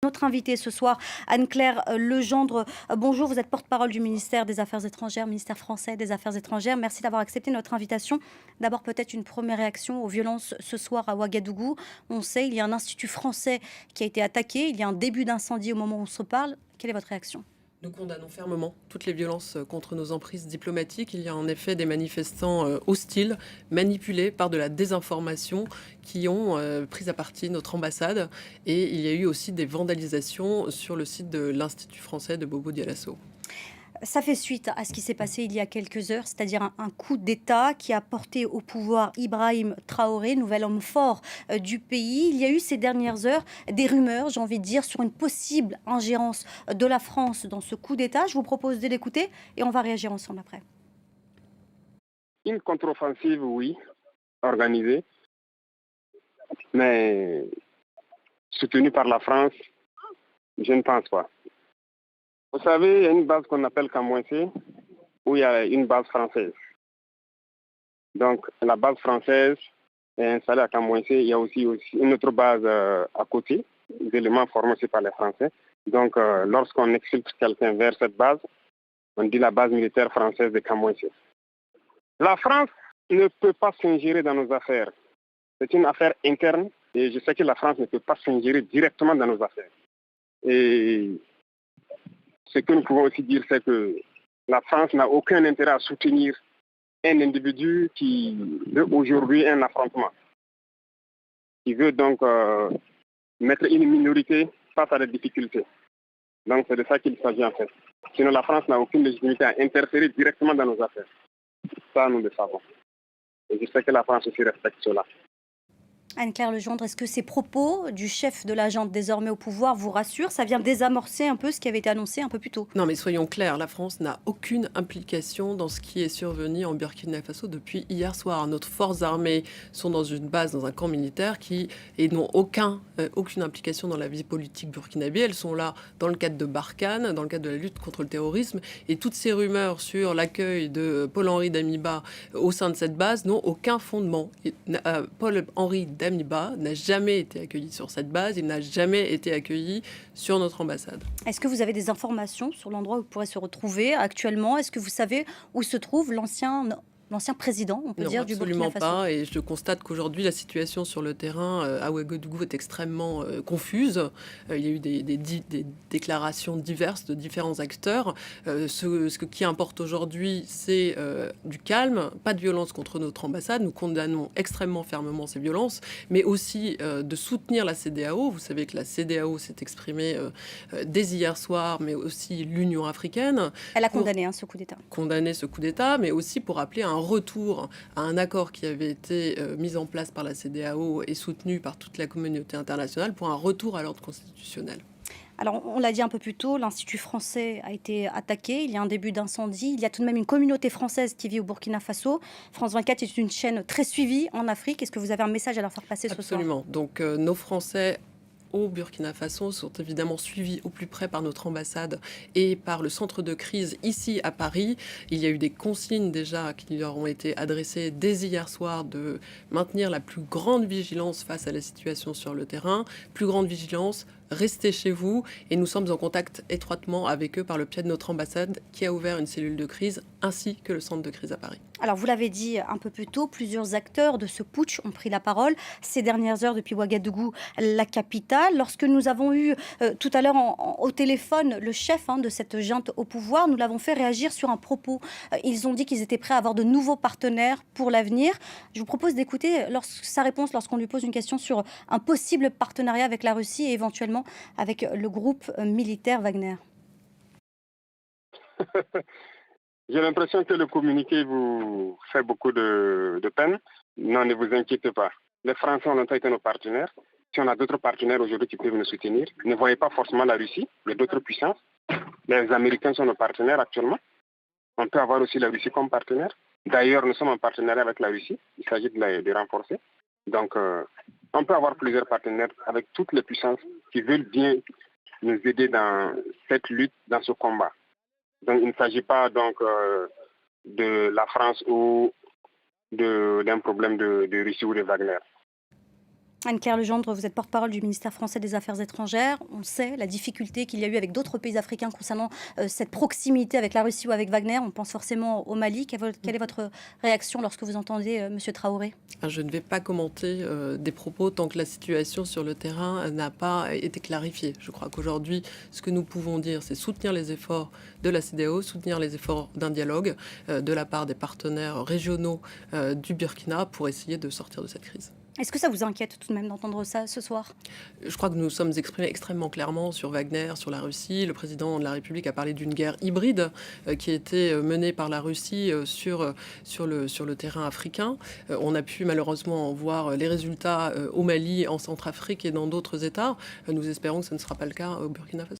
Notre invitée ce soir, Anne-Claire Legendre. Bonjour, vous êtes porte-parole du ministère des Affaires étrangères, ministère français des Affaires étrangères. Merci d'avoir accepté notre invitation. D'abord, peut-être une première réaction aux violences ce soir à Ouagadougou. On sait, il y a un institut français qui a été attaqué. Il y a un début d'incendie au moment où on se parle. Quelle est votre réaction ? Nous condamnons fermement toutes les violences contre nos emprises diplomatiques. Il y a en effet des manifestants hostiles, manipulés par de la désinformation, qui ont pris à partie notre ambassade. Et il y a eu aussi des vandalisations sur le site de l'Institut français de Bobo Dioulasso. Ça fait suite à ce qui s'est passé il y a quelques heures, c'est-à-dire un coup d'État qui a porté au pouvoir Ibrahim Traoré, nouvel homme fort du pays. Il y a eu ces dernières heures des rumeurs, j'ai envie de dire, sur une possible ingérence de la France dans ce coup d'État. Je vous propose de l'écouter et on va réagir ensemble après. Une contre-offensive, oui, organisée, mais soutenue par la France, je ne pense pas. Vous savez, il y a une base qu'on appelle Camouessé, où il y a une base française. Donc, la base française est installée à Camouessé. Il y a aussi une autre base à côté, des éléments formés aussi par les Français. Donc, lorsqu'on exfiltre quelqu'un vers cette base, on dit la base militaire française de Camouessé. La France ne peut pas s'ingérer dans nos affaires. C'est une affaire interne et je sais que la France ne peut pas s'ingérer directement dans nos affaires. Et ce que nous pouvons aussi dire, c'est que la France n'a aucun intérêt à soutenir un individu qui veut aujourd'hui un affrontement, qui veut donc mettre une minorité face à des difficultés. Donc c'est de ça qu'il s'agit en fait. Sinon la France n'a aucune légitimité à interférer directement dans nos affaires. Ça, nous le savons. Et je sais que la France aussi respecte cela. Anne-Claire Legendre, est-ce que ces propos du chef de la junte désormais au pouvoir vous rassurent? Ça vient désamorcer un peu ce qui avait été annoncé un peu plus tôt. Non, mais soyons clairs, la France n'a aucune implication dans ce qui est survenu en Burkina Faso depuis hier soir. Nos forces armées sont dans une base, dans un camp militaire et n'ont aucune implication dans la vie politique burkinabé. Elles sont là dans le cadre de Barkhane, dans le cadre de la lutte contre le terrorisme. Et toutes ces rumeurs sur l'accueil de Paul-Henri Damiba au sein de cette base n'ont aucun fondement. Paul-Henri Damiba n'a jamais été accueilli sur cette base, il n'a jamais été accueilli sur notre ambassade. Est-ce que vous avez des informations sur l'endroit où il pourrait se retrouver actuellement? Est-ce que vous savez où se trouve l'ancien président, on peut dire, du Burkina Faso? Absolument pas. Et je constate qu'aujourd'hui, la situation sur le terrain à Ouagadougou est extrêmement confuse. Il y a eu des déclarations diverses de différents acteurs. Ce qui importe aujourd'hui, c'est du calme, pas de violence contre notre ambassade. Nous condamnons extrêmement fermement ces violences, mais aussi de soutenir la CEDEAO. Vous savez que la CEDEAO s'est exprimée dès hier soir, mais aussi l'Union africaine. Elle a condamné ce coup d'État. Condamné ce coup d'État, mais aussi pour appeler un retour à un accord qui avait été mis en place par la CEDEAO et soutenu par toute la communauté internationale pour un retour à l'ordre constitutionnel. Alors, on l'a dit un peu plus tôt, l'Institut français a été attaqué, il y a un début d'incendie, il y a tout de même une communauté française qui vit au Burkina Faso. France 24 est une chaîne très suivie en Afrique. Est-ce que vous avez un message à leur faire passer ce soir? Absolument. Donc, nos Français au Burkina Faso sont évidemment suivis au plus près par notre ambassade et par le centre de crise ici à Paris. Il y a eu des consignes déjà qui leur ont été adressées dès hier soir de maintenir la plus grande vigilance face à la situation sur le terrain. Plus grande vigilance, restez chez vous, et nous sommes en contact étroitement avec eux par le biais de notre ambassade qui a ouvert une cellule de crise ainsi que le centre de crise à Paris. Alors, vous l'avez dit un peu plus tôt, plusieurs acteurs de ce putsch ont pris la parole ces dernières heures depuis Ouagadougou, la capitale. Lorsque nous avons eu tout à l'heure au téléphone le chef de cette junte au pouvoir, nous l'avons fait réagir sur un propos. Ils ont dit qu'ils étaient prêts à avoir de nouveaux partenaires pour l'avenir. Je vous propose d'écouter sa réponse lorsqu'on lui pose une question sur un possible partenariat avec la Russie et éventuellement avec le groupe militaire Wagner. J'ai l'impression que le communiqué vous fait beaucoup de peine. Non, ne vous inquiétez pas. Les Français ont longtemps été nos partenaires. Si on a d'autres partenaires aujourd'hui qui peuvent nous soutenir, ne voyez pas forcément la Russie, il y a d'autres puissances. Les Américains sont nos partenaires actuellement. On peut avoir aussi la Russie comme partenaire. D'ailleurs, nous sommes en partenariat avec la Russie. Il s'agit de renforcer. Donc, on peut avoir plusieurs partenaires avec toutes les puissances qui veulent bien nous aider dans cette lutte, dans ce combat. Donc, il ne s'agit pas donc de la France ou d'un problème de Russie ou de Wagner. Anne-Claire Legendre, vous êtes porte-parole du ministère français des Affaires étrangères. On sait, la difficulté qu'il y a eu avec d'autres pays africains concernant cette proximité avec la Russie ou avec Wagner. On pense forcément au Mali. Quelle est votre réaction lorsque vous entendez M. Traoré? Je ne vais pas commenter des propos tant que la situation sur le terrain n'a pas été clarifiée. Je crois qu'aujourd'hui, ce que nous pouvons dire, c'est soutenir les efforts de la CEDEAO, soutenir les efforts d'un dialogue de la part des partenaires régionaux du Burkina pour essayer de sortir de cette crise. Est-ce que ça vous inquiète tout de même d'entendre ça ce soir? Je crois que nous sommes exprimés extrêmement clairement sur Wagner, sur la Russie. Le président de la République a parlé d'une guerre hybride qui a été menée par la Russie sur le terrain africain. On a pu malheureusement voir les résultats au Mali, en Centrafrique et dans d'autres États. Nous espérons que ce ne sera pas le cas au Burkina Faso.